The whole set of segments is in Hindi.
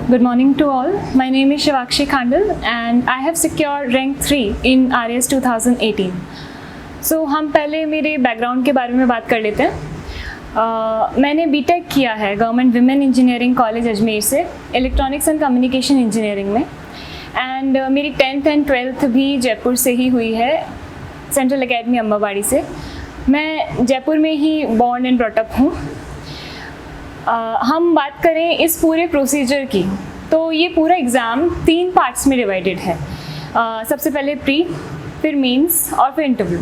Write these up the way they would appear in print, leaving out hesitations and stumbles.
Good morning to all. My name is Shivakshi Khandal and I have secured rank 3 in RAS 2018. So हम पहले मेरे बैकग्राउंड के बारे में बात कर लेते हैं। मैंने बीटेक किया है government women engineering college Ajmer से इलेक्ट्रॉनिक्स एंड कम्युनिकेशन इंजीनियरिंग में, एंड मेरी 10th एंड 12th भी जयपुर से ही हुई है, सेंट्रल एकेडमी अम्बावाड़ी से। मैं जयपुर में ही बॉर्न एंड ब्रॉटअप हूँ। हम बात करें इस पूरे प्रोसीजर की, तो ये पूरा एग्ज़ाम 3 पार्ट्स में डिवाइडेड है। सबसे पहले प्री, फिर मेंस और फिर इंटरव्यू।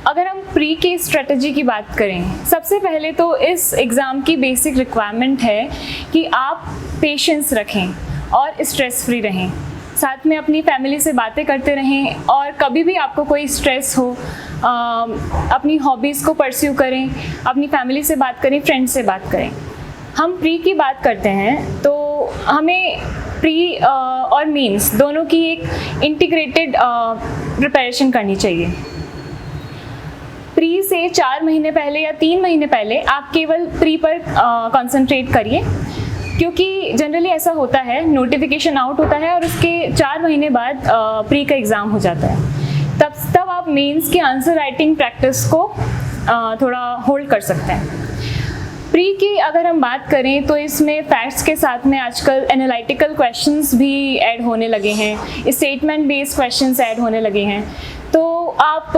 अगर हम प्री की स्ट्रेटजी की बात करें, सबसे पहले तो इस एग्ज़ाम की बेसिक रिक्वायरमेंट है कि आप पेशेंस रखें और स्ट्रेस फ्री रहें, साथ में अपनी फैमिली से बातें करते रहें, और कभी भी आपको कोई स्ट्रेस हो अपनी हॉबीज़ को परस्यू करें, अपनी फैमिली से बात करें, फ्रेंड्स से बात करें। हम प्री की बात करते हैं तो हमें प्री और मेंस दोनों की एक इंटीग्रेटेड प्रिपरेशन करनी चाहिए। प्री से 4 महीने पहले या 3 महीने पहले आप केवल प्री पर कंसंट्रेट करिए, क्योंकि जनरली ऐसा होता है, नोटिफिकेशन आउट होता है और उसके 4 महीने बाद प्री का एग्ज़ाम हो जाता है। तब आप मेंस की आंसर राइटिंग प्रैक्टिस को थोड़ा होल्ड कर सकते हैं। प्री की अगर हम बात करें तो इसमें फैक्ट्स के साथ में आजकल एनालिटिकल क्वेश्चंस भी ऐड होने लगे हैं, स्टेटमेंट बेस्ड क्वेश्चंस ऐड होने लगे हैं। तो आप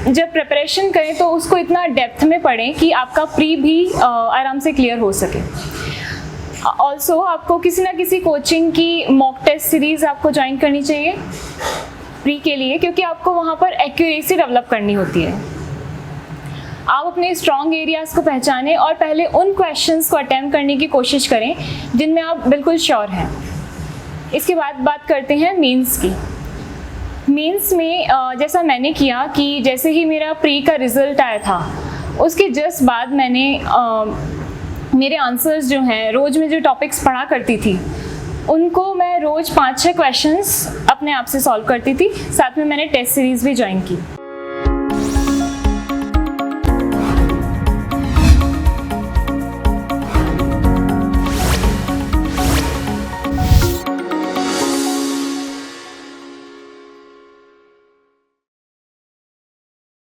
जब प्रिपरेशन करें तो उसको इतना डेप्थ में पढ़ें कि आपका प्री भी आराम से क्लियर हो सके। ऑल्सो आपको किसी ना किसी कोचिंग की मॉक टेस्ट सीरीज़ आपको ज्वाइन करनी चाहिए प्री के लिए, क्योंकि आपको वहाँ पर एक्यूरेसी डेवलप करनी होती है। आप अपने स्ट्रॉन्ग एरियाज़ को पहचानें और पहले उन क्वेश्चंस को अटेम्प्ट करने की कोशिश करें जिनमें आप बिल्कुल श्योर हैं। इसके बाद बात करते हैं मेंस की। मेंस में जैसा मैंने किया कि जैसे ही मेरा प्री का रिज़ल्ट आया था, उसके जस्ट बाद मैंने मेरे आंसर्स जो हैं, रोज़ में जो टॉपिक्स पढ़ा करती थी उनको मैं रोज़ 5-6 क्वेश्चंस अपने आप से सॉल्व करती थी। साथ में मैंने टेस्ट सीरीज़ भी ज्वाइन की।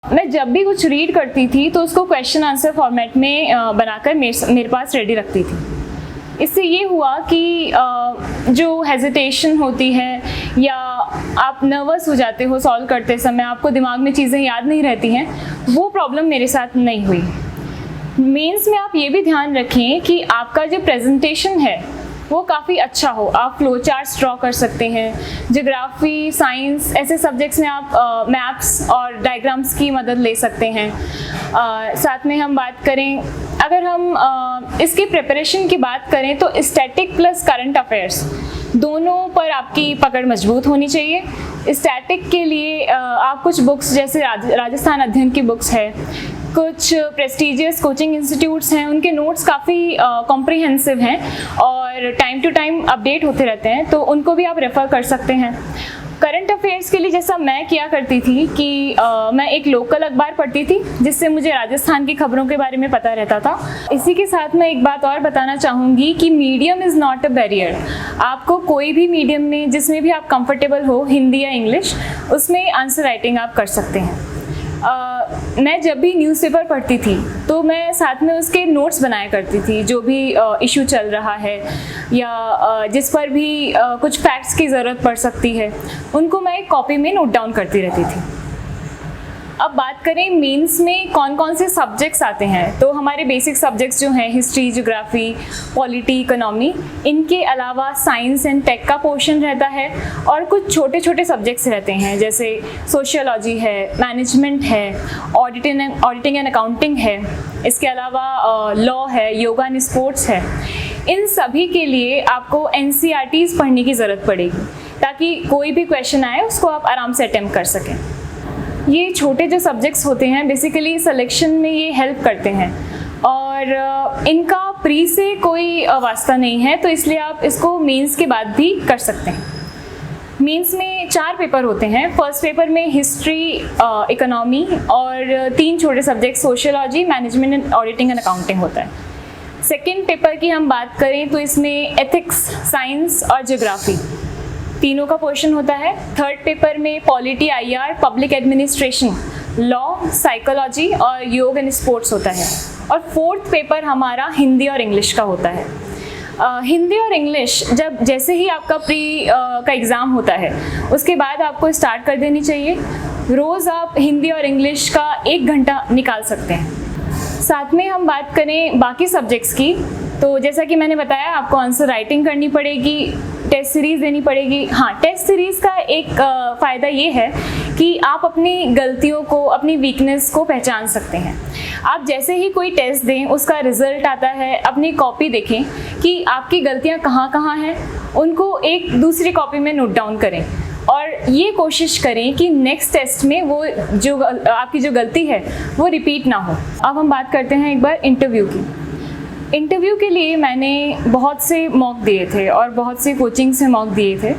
मैं जब भी कुछ रीड करती थी तो उसको क्वेश्चन आंसर फॉर्मेट में बनाकर मेरे पास रेडी रखती थी। इससे ये हुआ कि जो हेजिटेशन होती है या आप नर्वस हो जाते हो सॉल्व करते समय, आपको दिमाग में चीज़ें याद नहीं रहती हैं, वो प्रॉब्लम मेरे साथ नहीं हुई। मेंस में आप ये भी ध्यान रखें कि आपका जो प्रेजेंटेशन है वो काफ़ी अच्छा हो। आप फ्लो चार्ट्स ड्रॉ कर सकते हैं। ज्योग्राफी, साइंस ऐसे सब्जेक्ट्स में आप मैप्स और डायग्राम्स की मदद ले सकते हैं। साथ में हम बात करें, अगर हम इसकी प्रिपरेशन की बात करें तो स्टैटिक प्लस करंट अफेयर्स दोनों पर आपकी पकड़ मजबूत होनी चाहिए। स्टैटिक के लिए आप कुछ बुक्स जैसे राजस्थान अध्ययन की बुक्स है, कुछ प्रेस्टीजियस कोचिंग इंस्टीट्यूट्स हैं, उनके नोट्स काफ़ी कॉम्प्रिहेंसिव हैं और टाइम टू टाइम अपडेट होते रहते हैं, तो उनको भी आप रेफ़र कर सकते हैं। करंट अफेयर्स के लिए जैसा मैं किया करती थी कि मैं एक लोकल अखबार पढ़ती थी जिससे मुझे राजस्थान की खबरों के बारे में पता रहता था। इसी के साथ मैं एक बात और बताना चाहूँगी कि medium is not a barrier. आपको कोई भी मीडियम में जिसमें भी आप कंफर्टेबल हो, हिंदी या इंग्लिश, उसमें आंसर राइटिंग आप कर सकते हैं। मैं जब भी न्यूज़पेपर पढ़ती थी तो मैं साथ में उसके नोट्स बनाया करती थी, जो भी इशू चल रहा है या जिस पर भी कुछ फैक्ट्स की ज़रूरत पड़ सकती है, उनको मैं एक कॉपी में नोट डाउन करती रहती थी। अब बात करें मेंस में कौन कौन से सब्जेक्ट्स आते हैं, तो हमारे बेसिक सब्जेक्ट्स जो हैं हिस्ट्री, ज्योग्राफी, पॉलिटी, इकोनॉमी, इनके अलावा साइंस एंड टेक का पोर्शन रहता है और कुछ छोटे छोटे सब्जेक्ट्स रहते हैं जैसे सोशियोलॉजी है, मैनेजमेंट है, ऑडिटिंग एंड अकाउंटिंग है, इसके अलावा लॉ है, योगा एंड स्पोर्ट्स है। इन सभी के लिए आपको NCERTs पढ़ने की ज़रूरत पड़ेगी ताकि कोई भी क्वेश्चन आए उसको आप आराम से अटेम्प्ट कर सकें। ये छोटे जो सब्जेक्ट्स होते हैं बेसिकली सिलेक्शन में ये हेल्प करते हैं और इनका प्री से कोई वास्ता नहीं है, तो इसलिए आप इसको मेंस के बाद भी कर सकते हैं। मेंस में 4 पेपर होते हैं। फर्स्ट पेपर में हिस्ट्री, इकोनॉमी और 3 छोटे subject sociology, management and auditing and accounting होता है। सेकेंड पेपर की हम बात करें तो इसमें एथिक्स, साइंस और ज्योग्राफी तीनों का पोर्शन होता है। थर्ड पेपर में polity, IR, public administration, law, psychology और योग एंड स्पोर्ट्स होता है। और फोर्थ पेपर हमारा हिंदी और इंग्लिश का होता है। हिंदी और इंग्लिश जैसे ही आपका प्री का एग्ज़ाम होता है उसके बाद आपको स्टार्ट कर देनी चाहिए। रोज़ आप हिंदी और इंग्लिश का 1 घंटा निकाल सकते हैं। साथ में हम बात करें बाकी सब्जेक्ट्स की, तो जैसा कि मैंने बताया आपको आंसर राइटिंग करनी पड़ेगी, टेस्ट सीरीज़ देनी पड़ेगी। हाँ, टेस्ट सीरीज़ का एक फ़ायदा ये है कि आप अपनी गलतियों को, अपनी वीकनेस को पहचान सकते हैं। आप जैसे ही कोई टेस्ट दें, उसका रिज़ल्ट आता है, अपनी कॉपी देखें कि आपकी गलतियाँ कहाँ कहाँ हैं, उनको एक दूसरी कॉपी में नोट डाउन करें और ये कोशिश करें कि नेक्स्ट टेस्ट में वो जो आपकी जो गलती है वो रिपीट ना हो। अब हम बात करते हैं एक बार इंटरव्यू की। इंटरव्यू के लिए मैंने बहुत से मॉक दिए थे और बहुत से कोचिंग से मॉक दिए थे।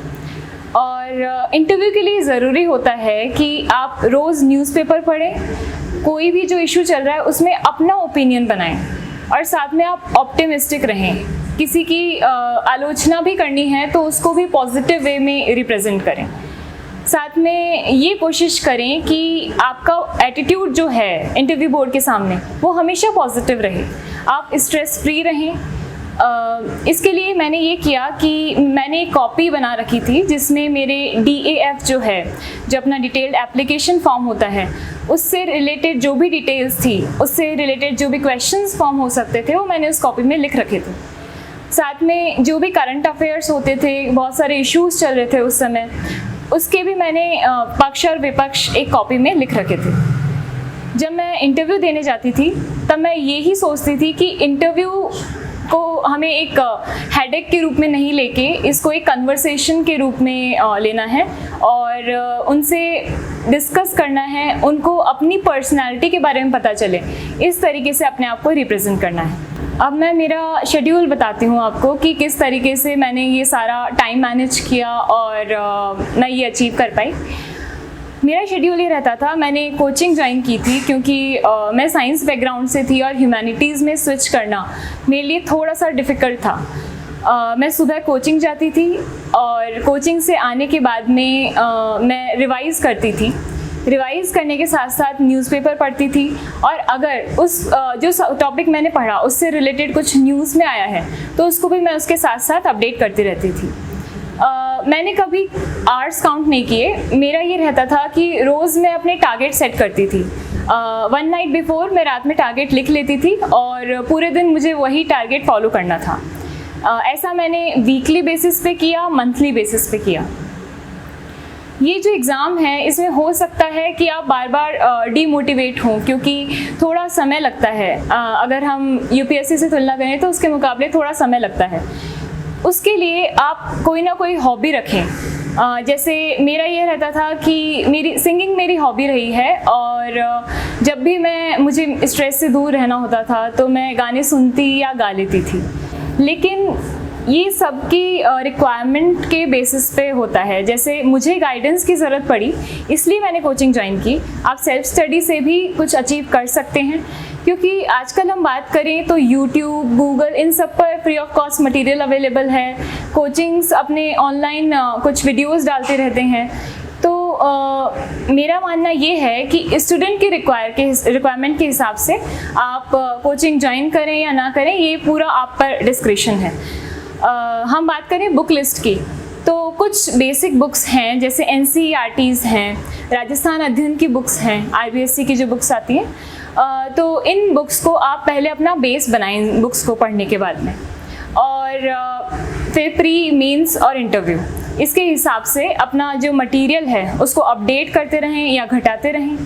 और इंटरव्यू के लिए ज़रूरी होता है कि आप रोज़ न्यूज़पेपर पढ़ें, कोई भी जो इशू चल रहा है उसमें अपना ओपिनियन बनाएं और साथ में आप ऑप्टिमिस्टिक रहें। किसी की आलोचना भी करनी है तो उसको भी पॉजिटिव वे में रिप्रेजेंट करें। साथ में ये कोशिश करें कि आपका एटीट्यूड जो है इंटरव्यू बोर्ड के सामने वो हमेशा पॉजिटिव रहे, आप स्ट्रेस फ्री रहें। इसके लिए मैंने ये किया कि मैंने एक कॉपी बना रखी थी जिसमें मेरे DAF जो है, जो अपना डिटेल्ड एप्लीकेशन फॉर्म होता है, उससे रिलेटेड जो भी डिटेल्स थी, उससे रिलेटेड जो भी क्वेश्चंस फॉर्म हो सकते थे वो मैंने उस कॉपी में लिख रखे थे। साथ में जो भी करंट अफेयर्स होते थे, बहुत सारे इश्यूज चल रहे थे उस समय, उसके भी मैंने पक्ष और विपक्ष एक कॉपी में लिख रखे थे। जब मैं इंटरव्यू देने जाती थी तब मैं यही सोचती थी कि इंटरव्यू को हमें एक हेडेक के रूप में नहीं लेके इसको एक कन्वर्सेशन के रूप में लेना है और उनसे डिस्कस करना है, उनको अपनी पर्सनालिटी के बारे में पता चले, इस तरीके से अपने आप को रिप्रेजेंट करना है। अब मैं मेरा शेड्यूल बताती हूँ आपको कि किस तरीके से मैंने ये सारा टाइम मैनेज किया और मैं ये अचीव कर पाई। मेरा शेड्यूल ये रहता था, मैंने कोचिंग ज्वाइन की थी क्योंकि मैं साइंस बैकग्राउंड से थी और ह्यूमैनिटीज़ में स्विच करना मेरे लिए थोड़ा सा डिफ़िकल्ट था। मैं सुबह कोचिंग जाती थी और कोचिंग से आने के बाद में मैं रिवाइज़ करती थी। रिवाइज़ करने के साथ साथ न्यूज़पेपर पढ़ती थी और अगर उस जो टॉपिक मैंने पढ़ा उससे रिलेटेड कुछ न्यूज़ में आया है तो उसको भी मैं उसके साथ साथ अपडेट करती रहती थी। मैंने कभी आवर्स काउंट नहीं किए, मेरा ये रहता था कि रोज़ मैं अपने टारगेट सेट करती थी। 1 नाइट बिफोर मैं रात में टारगेट लिख लेती थी और पूरे दिन मुझे वही टारगेट फॉलो करना था। ऐसा मैंने वीकली बेसिस पे किया, मंथली बेसिस पे किया। ये जो एग्ज़ाम है इसमें हो सकता है कि आप बार बार डीमोटिवेट हों क्योंकि थोड़ा समय लगता है। अगर हम UPSC से तुलना करें तो उसके मुकाबले थोड़ा समय लगता है। उसके लिए आप कोई ना कोई हॉबी रखें। जैसे मेरा ये रहता था कि मेरी सिंगिंग मेरी हॉबी रही है और जब भी मुझे स्ट्रेस से दूर रहना होता था तो मैं गाने सुनती या गा लेती थी। लेकिन ये सबकी रिक्वायरमेंट के बेसिस पे होता है। जैसे मुझे गाइडेंस की ज़रूरत पड़ी इसलिए मैंने कोचिंग ज्वाइन की। आप सेल्फ स्टडी से भी कुछ अचीव कर सकते हैं क्योंकि आजकल हम बात करें तो YouTube, Google, इन सब पर free of cost material available है। कोचिंग्स अपने ऑनलाइन कुछ वीडियोस डालते रहते हैं। तो मेरा मानना ये है कि स्टूडेंट की रिक्वायरमेंट के हिसाब से आप कोचिंग ज्वाइन करें या ना करें, ये पूरा आप पर डिस्क्रिप्शन है। हम बात करें बुक लिस्ट की तो कुछ बेसिक बुक्स हैं, जैसे NCERTs हैं, राजस्थान अध्ययन की बुक्स हैं, IBSC की जो बुक्स आती हैं। तो इन बुक्स को आप पहले अपना बेस बनाएं बुक्स को पढ़ने के बाद में, और फिर प्री, मेंस और इंटरव्यू इसके हिसाब से अपना जो मटेरियल है उसको अपडेट करते रहें या घटाते रहें।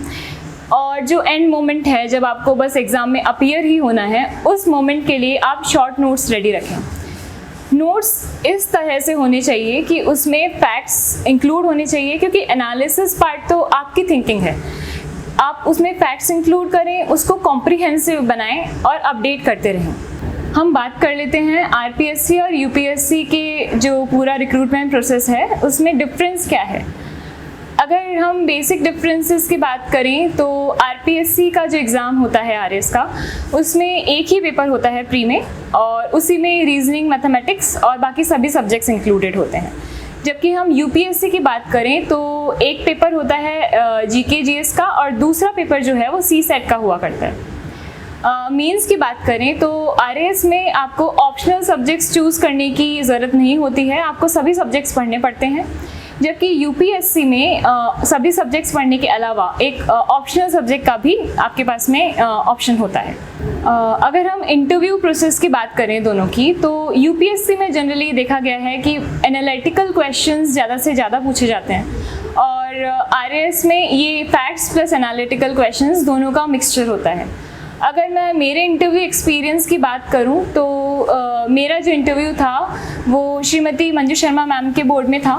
और जो एंड मोमेंट है जब आपको बस एग्ज़ाम में अपीयर ही होना है, उस मोमेंट के लिए आप शॉर्ट नोट्स रेडी रखें। नोट्स इस तरह से होने चाहिए कि उसमें फैक्ट्स इंक्लूड होने चाहिए क्योंकि एनालिसिस पार्ट तो आपकी थिंकिंग है। आप उसमें फैक्ट्स इंक्लूड करें, उसको कॉम्प्रिहेंसिव बनाएं और अपडेट करते रहें। हम बात कर लेते हैं RPSC और UPSC के जो पूरा रिक्रूटमेंट प्रोसेस है उसमें डिफरेंस क्या है। अगर हम बेसिक डिफरेंसेस की बात करें तो आरपीएससी का जो एग्ज़ाम होता है आरएस का, उसमें एक ही पेपर होता है प्री में, और उसी में रीजनिंग, मैथमेटिक्स और बाकी सभी सब्जेक्ट्स इंक्लूडेड होते हैं। जबकि हम यूपीएससी की बात करें तो एक पेपर होता है जीके जीएस का, और दूसरा पेपर जो है वो सीसेट का हुआ करता है। मेंस की बात करें तो आरएएस में आपको ऑप्शनल सब्जेक्ट्स चूज़ करने की ज़रूरत नहीं होती है, आपको सभी सब्जेक्ट्स पढ़ने पड़ते हैं। जबकि यूपीएससी में सभी सब्जेक्ट्स पढ़ने के अलावा एक ऑप्शनल सब्जेक्ट का भी आपके पास में ऑप्शन होता है। अगर हम इंटरव्यू प्रोसेस की बात करें दोनों की, तो यूपीएससी में जनरली देखा गया है कि एनालिटिकल क्वेश्चंस ज़्यादा से ज़्यादा पूछे जाते हैं, और आरएएस में ये फैक्ट्स प्लस एनालिटिकल क्वेश्चंस दोनों का मिक्सचर होता है। अगर मैं मेरे इंटरव्यू एक्सपीरियंस की बात करूं तो मेरा जो इंटरव्यू था वो श्रीमती मंजू शर्मा मैम के बोर्ड में था,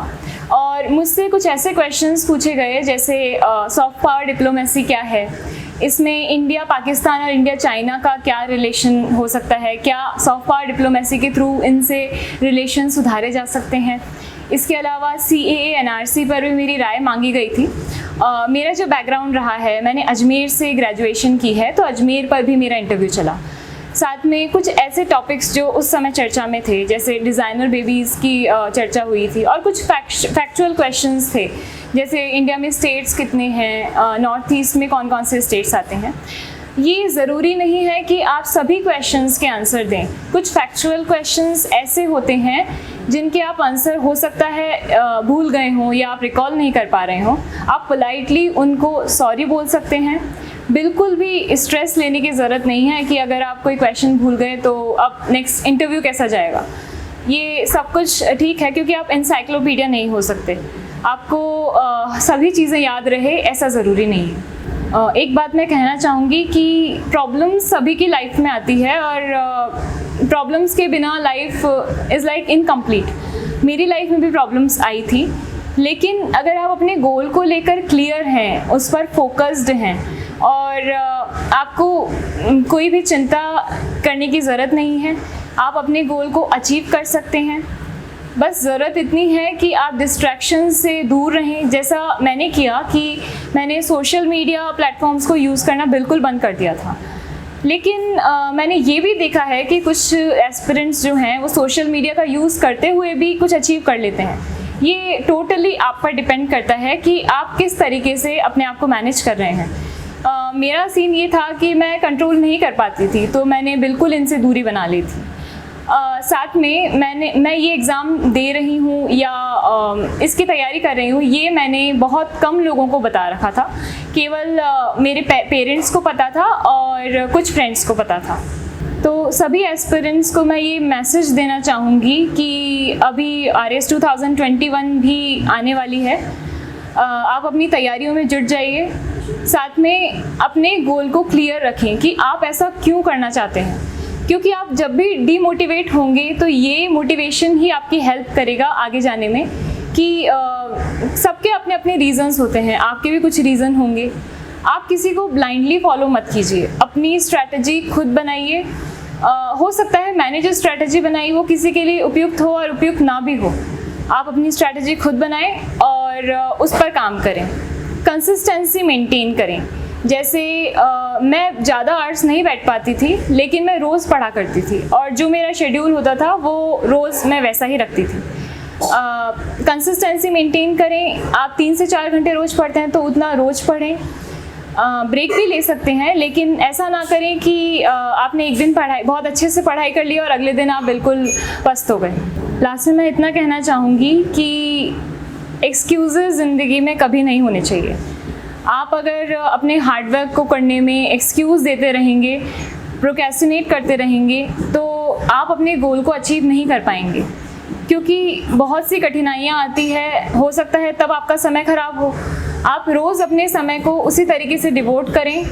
और मुझसे कुछ ऐसे क्वेश्चंस पूछे गए जैसे सॉफ्ट पावर डिप्लोमेसी क्या है, इसमें इंडिया पाकिस्तान और इंडिया चाइना का क्या रिलेशन हो सकता है, क्या सॉफ्ट पावर डिप्लोमेसी के थ्रू इनसे रिलेशन सुधारे जा सकते हैं। इसके अलावा CAA NRC पर भी मेरी राय मांगी गई थी। मेरा जो बैकग्राउंड रहा है, मैंने अजमेर से ग्रेजुएशन की है, तो अजमेर पर भी मेरा इंटरव्यू चला। साथ में कुछ ऐसे टॉपिक्स जो उस समय चर्चा में थे, जैसे डिज़ाइनर बेबीज़ की चर्चा हुई थी, और कुछ फैक्चुअल क्वेश्चंस थे, जैसे इंडिया में स्टेट्स कितने हैं, नॉर्थ ईस्ट में कौन कौन से स्टेट्स आते हैं। ये ज़रूरी नहीं है कि आप सभी क्वेश्चंस के आंसर दें। कुछ फैक्चुअल क्वेश्चंस ऐसे होते हैं जिनके आप आंसर हो सकता है भूल गए हों या आप रिकॉल नहीं कर पा रहे हों। आप पोलाइटली उनको सॉरी बोल सकते हैं। बिल्कुल भी स्ट्रेस लेने की ज़रूरत नहीं है कि अगर आप कोई क्वेश्चन भूल गए तो अब नेक्स्ट इंटरव्यू कैसा जाएगा। ये सब कुछ ठीक है, क्योंकि आप एनसाइक्लोपीडिया नहीं हो सकते। आपको सभी चीज़ें याद रहे ऐसा ज़रूरी नहीं है। एक बात मैं कहना चाहूँगी कि प्रॉब्लम्स सभी की लाइफ में आती है, और प्रॉब्लम्स के बिना लाइफ इज़ लाइक इनकम्प्लीट। मेरी लाइफ में भी प्रॉब्लम्स आई थी, लेकिन अगर आप अपने गोल को लेकर क्लियर हैं, उस पर फोकस्ड हैं, और आपको कोई भी चिंता करने की ज़रूरत नहीं है, आप अपने गोल को अचीव कर सकते हैं। बस ज़रूरत इतनी है कि आप डिस्ट्रैक्शन से दूर रहें, जैसा मैंने किया कि मैंने सोशल मीडिया प्लेटफॉर्म्स को यूज़ करना बिल्कुल बंद कर दिया था। लेकिन मैंने ये भी देखा है कि कुछ एस्पिरेंट्स जो हैं वो सोशल मीडिया का यूज़ करते हुए भी कुछ अचीव कर लेते हैं। ये टोटली आप पर डिपेंड करता है कि आप किस तरीके से अपने आप को मैनेज कर रहे हैं। मेरा सीन ये था कि मैं कंट्रोल नहीं कर पाती थी, तो मैंने बिल्कुल इनसे दूरी बना ली थी। साथ में मैं ये एग्ज़ाम दे रही हूँ या इसकी तैयारी कर रही हूँ, ये मैंने बहुत कम लोगों को बता रखा था। केवल मेरे पेरेंट्स को पता था और कुछ फ्रेंड्स को पता था। तो सभी एस्पिरेंट्स को मैं ये मैसेज देना चाहूँगी कि अभी RS 2021 भी आने वाली है। आप अपनी तैयारियों में जुट जाइए। साथ में अपने गोल को क्लियर रखें कि आप ऐसा क्यों करना चाहते हैं, क्योंकि आप जब भी डीमोटिवेट होंगे तो ये मोटिवेशन ही आपकी हेल्प करेगा आगे जाने में। कि सबके अपने अपने रीज़न्स होते हैं, आपके भी कुछ रीज़न होंगे। आप किसी को ब्लाइंडली फॉलो मत कीजिए, अपनी स्ट्रैटेजी खुद बनाइए। हो सकता है मैंने जो स्ट्रैटेजी बनाई वो किसी के लिए उपयुक्त हो और उपयुक्त ना भी हो। आप अपनी स्ट्रैटेजी खुद बनाएं और उस पर काम करें। कंसिस्टेंसी मेंटेन करें। जैसे मैं ज़्यादा आवर्स नहीं बैठ पाती थी, लेकिन मैं रोज़ पढ़ा करती थी, और जो मेरा शेड्यूल होता था वो रोज़ मैं वैसा ही रखती थी। कंसिस्टेंसी मेंटेन करें। आप 3 से 4 घंटे रोज़ पढ़ते हैं तो उतना रोज़ पढ़ें। ब्रेक भी ले सकते हैं, लेकिन ऐसा ना करें कि आपने एक दिन बहुत अच्छे से पढ़ाई कर ली और अगले दिन आप बिल्कुल पस्त हो गए। लास्ट में मैं इतना कहना चाहूँगी कि एक्सक्यूज़ेस ज़िंदगी में कभी नहीं होने चाहिए। आप अगर अपने हार्डवर्क को करने में एक्सक्यूज़ देते रहेंगे, प्रोक्रेस्टिनेट करते रहेंगे, तो आप अपने गोल को अचीव नहीं कर पाएंगे, क्योंकि बहुत सी कठिनाइयाँ आती है। हो सकता है तब आपका समय ख़राब हो। आप रोज़ अपने समय को उसी तरीके से डिवोट करें,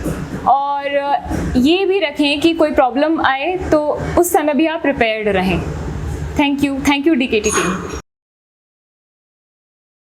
और ये भी रखें कि कोई प्रॉब्लम आए तो उस समय भी आप प्रिपेयर्ड रहें। Thank you DKT team.